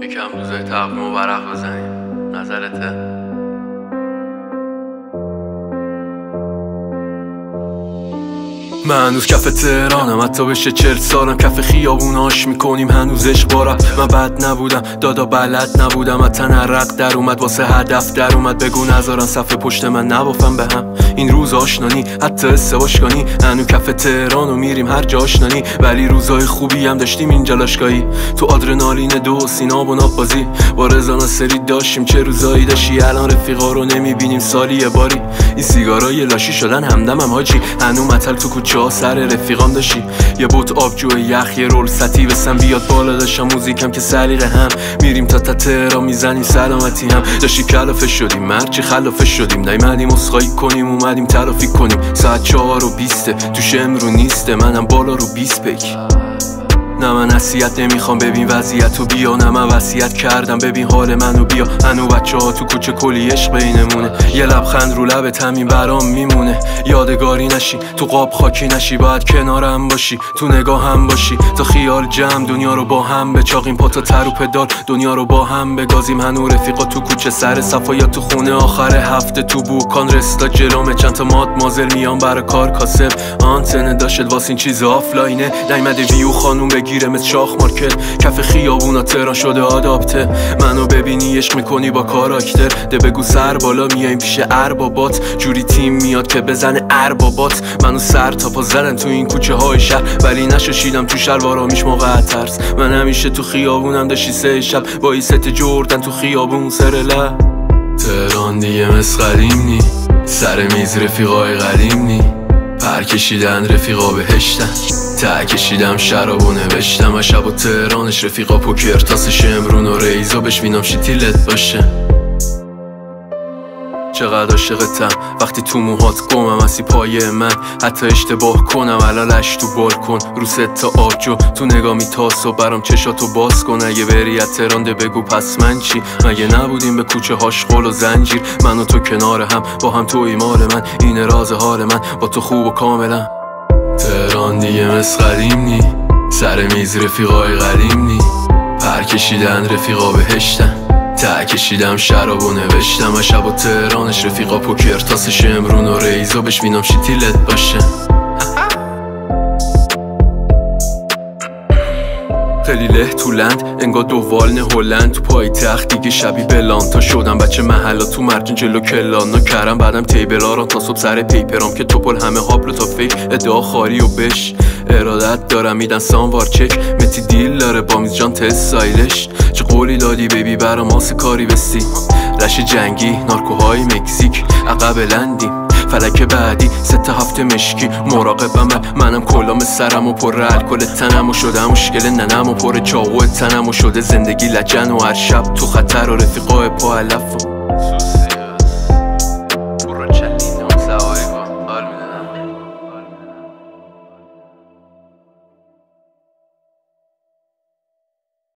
یکم روزای تقویم و ورق بزنیم. نظرته؟ من هنوز کف تهرانم، حتی بشه 40 سالم. کف خیابوناش میکنیم هنوز عشق بارم. من بد نبودم، دادا بلد نبودم، حتی عرق در اومد واسه هدف در اومد. بگو نذارن صفحه پشت من نبافم به هم. این روز آشنانی حتی استباشگانی، هنوز کف تهران و میریم هر جا آشنانی. ولی روزای خوبی هم داشتیم اینجا لاشگاهی، تو آدرنالین دو سیناب و ناب بازی. با رضا ناصری داشتیم چه روزایی داشتی. الان رفیقا رو نمیبینیم سالی یه باری. این سیگارای لاشی شدن همدمم حاجی. هنوز متل تو کوچه سر رفیقام داشتی. یه بوت آبجو یخ، یه رول ستی بسن بیاد بالا. داشتم موزیکم که سلیقه هم میریم تا تهران میزنیم سلامتی هم. داشتی کلافه شدیم مرچی خلافه شدیم. نیومدیم اسخایی کنیم اومدیم تلافی کنیم. ساعت 4:20 تو شمرو نیسته، منم بالا رو 20 پک. نه من نصیحت نمیخوام، ببین وضعیتو بیا. نه من وصیت کردم، ببین حال منو بیا. هنو بچه ها تو کوچه کلی عشق بینمونه. یه لبخند رو لبت همین برام میمونه. یادگاری نشی تو قاب خاکی نشی، باید کنارم باشی تو نگاه هم باشی. تا خیال جمع دنیا رو با هم بچاقیم، پا تا تر و پدال دنیا رو با هم بگازیم. هنو رفیقا تو کوچه سر صفا یا تو خونه آخر هفته تو بوکان رستا جلومه. چند تا مادمازل میان برای کار کاسب. آنتن داشت واسه این چیز آفلاینه. نیومده ویو خانوم بگیره مثل شاخ مارکت. کف خیابونا تهران شده آداپته. منو ببینی عشق میکنی با کاراکتر. ده بگو سر بالا میایم پیش اربابات. جوری تیم میاد که بزنه اربابات. منو سر تا پا زدن تو این کوچه های شهر، ولی نشاشیدم تو شلوارامیش موقع ترس. من همیشه تو خیابونم داشتی 3 شب با ست جردن تو خیابون سر لب. تهران دیگه مثل قدیم نی، سر میز رفیقای قدیم نی. پر کشیدن رفیقا بهشتن، ته کشیدم شراب و نوشتم. و شب و تهرانش رفیقا پوکر تاس شمرون و ریزا بشوینم شیتیلت باشه. چقدر عاشقتم وقتی تو موهات گمم هستی پای من. حتی اشتباه کنم علالش تو بالکن رو ست تا آبجو تو نگاه میتاس و برام چشاتو باز کن. اگه بری از تهران ده بگو پس من چی؟ مگه نبودیم به کوچه هاش خل و زنجیر؟ من و تو کنار هم با هم توی مال من. این راز حال من با تو خوب و کاملا. تهران دیگه مثل قدیم نی، سر میز رفیقای قدیم نی. پر کشیدن رفیقا بهشتن، ته کشیدم شراب و نوشتم. و شب و تهرانش رفیقا پوکر تاس شمرون و ریزا بشوینم شیتیلت باشه. خیلی له تو لند انگار دوال نه هلند. تو پای تخت دیگه شبی بلان تا شدم بچه محلا تو مرجان جلو کلانا کردم. بعدم تیبلاران تا صبح سر پیپرام که توپل همه هابلو تا فیک ادعا خاری و بش. ارادت دارم میدن سانوار چک متی دیل داره با میز جان تست سایلش. چه قولی دادی بیبی برا ماس کاری بستی. رش جنگی نارکوهای مکزیک عقب لندیم. فلک بعدی 3 هفته مشکی مراقبم. منم کلام سرم و پر الکل تنم و شده مشکل ننم و پر چاقو تنم و شده زندگی لجن و هر شب تو خطر و رفیقای پا علف.